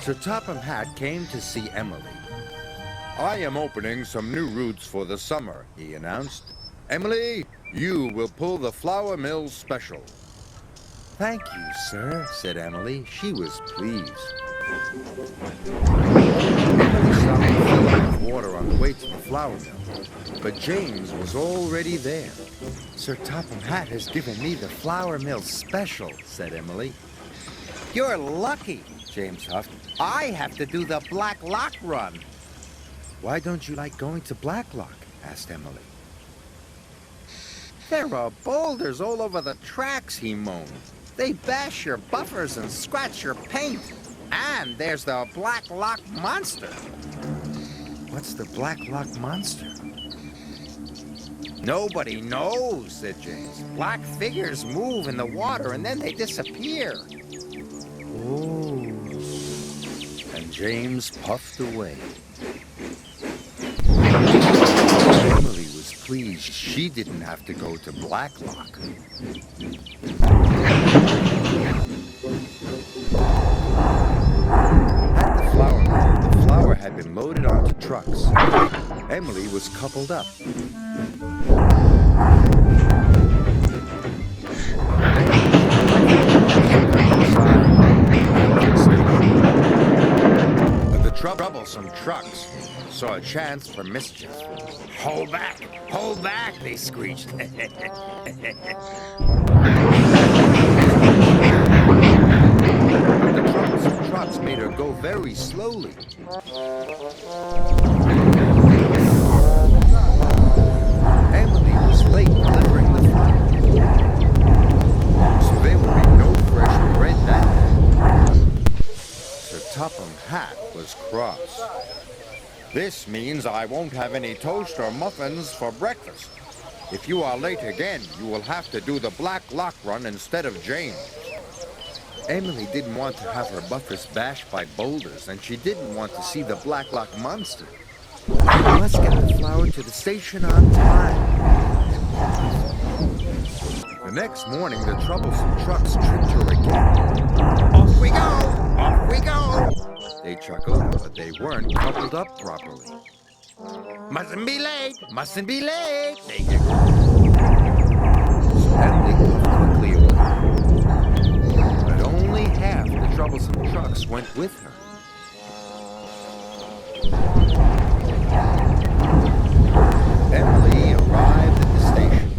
Sir Topham Hatt came to see Emily. "I am opening some new routes for the summer," he announced. "Emily, you will pull the flour mill special." "Thank you, sir," said Emily. She was pleased. Emily stopped to fill up with water on the way to the flour mill, but James was already there. "Sir Topham Hatt has given me the flour mill special," said Emily. "You're lucky," James huffed. "I have to do the Black Lock run." "Why don't you like going to Black Lock?" asked Emily. "There are boulders all over the tracks," he moaned. "They bash your buffers and scratch your paint. And there's the Black Lock monster." "What's the Black Lock monster?" "Nobody knows," said James. "Black figures move in the water and then they disappear." "Oh." And James puffed away. Emily was pleased she didn't have to go to Black Lock. At the flour mill, the flour had been loaded onto trucks. Emily was coupled up. But the troublesome trucks saw a chance for mischief. Hold back, they screeched. The troublesome trucks made her go very slowly. Emily was late delivering the flour, so there would be no fresh bread that day. Sir Topham Hatt was cross. "This means I won't have any toast or muffins for breakfast. If you are late again, you will have to do the Black Lock run instead of James." Emily didn't want to have her buffers bashed by boulders, and she didn't want to see the Black Lock monster. "I must get the flour to the station on time." The next morning, the troublesome trucks tripped her again. "Off we go! Off we go!" They chuckled, but they weren't coupled up properly. "Mustn't be late! Mustn't be late!" they giggled. So Emily moved quickly away. But only half the troublesome trucks went with her. Emily arrived at the station.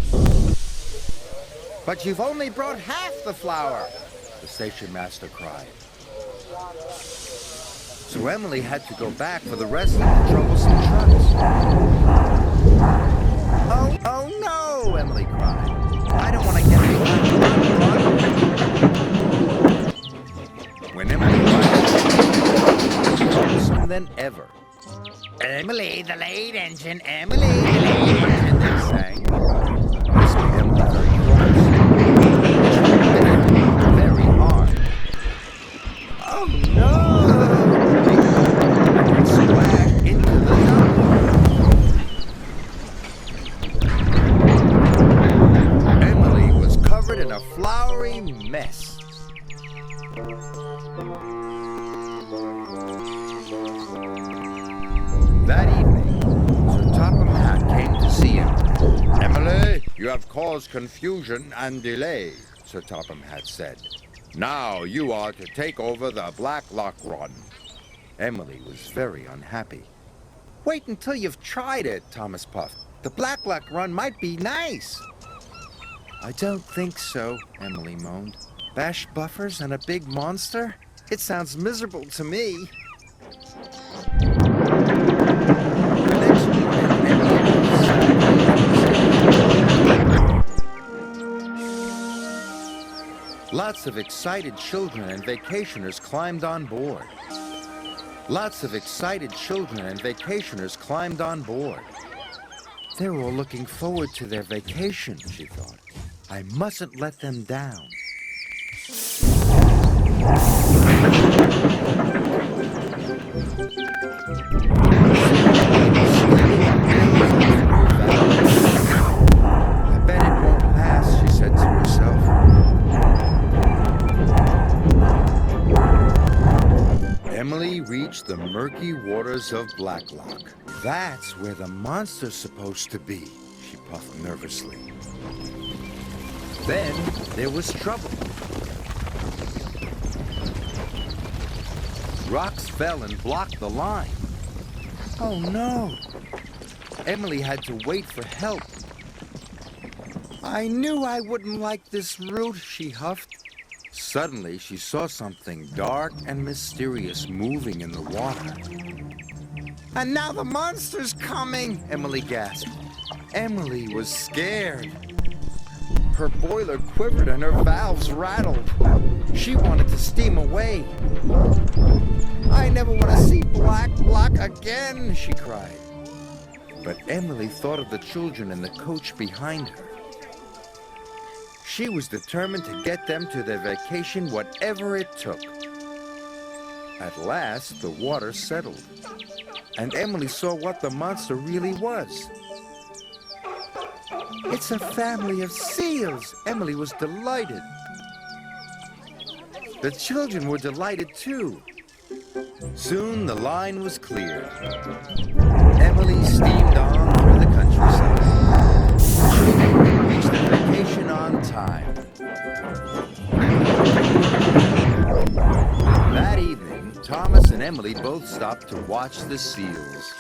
"But you've only brought half the flour," the station master cried. So Emily had to go back for the rest of the troublesome trucks. Oh no, Emily cried. "I don't want to get behind the run." When Emily arrived, more troublesome than ever. "Emily, the late engine, Emily, the late engine," they sang. This made Emily very cross. Very hard. "Oh no!" Splashed into the dump. Emily was covered in a floury mess. That evening, Sir Topham Hatt came to see him. "Emily, you have caused confusion and delay," Sir Topham Hatt said. "Now you are to take over the Black Lock run." Emily was very unhappy. "Wait until you've tried it," Thomas puffed. "The Black Lock run might be nice." "I don't think so," Emily moaned. "Bash buffers and a big monster? It sounds miserable to me." The next morning, Emily was lots of excited children and vacationers climbed on board. They're all looking forward to their vacation, she thought. I mustn't let them down. I bet it won't last, she said to herself. Emily reached the murky waters of Blacklock. That's where the monster's supposed to be, she puffed nervously. Then there was trouble. Rocks fell and blocked the line. Oh no! Emily had to wait for help. I knew I wouldn't like this route, she huffed. Suddenly, she saw something dark and mysterious moving in the water. And now the monster's coming, Emily gasped. Emily was scared. Her boiler quivered and her valves rattled. She wanted to steam away. I never want to see Blacklock again, she cried. But Emily thought of the children in the coach behind her. She was determined to get them to their vacation, whatever it took. At last, the water settled, and Emily saw what the monster really was. It's a family of seals! Emily was delighted. The children were delighted too. Soon the line was cleared. Emily steamed on through the countryside. She reached the vacation on time. That evening, Thomas and Emily both stopped to watch the seals.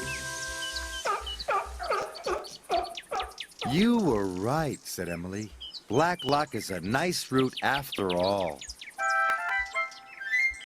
You were right, said Emily. Blacklock is a nice route after all.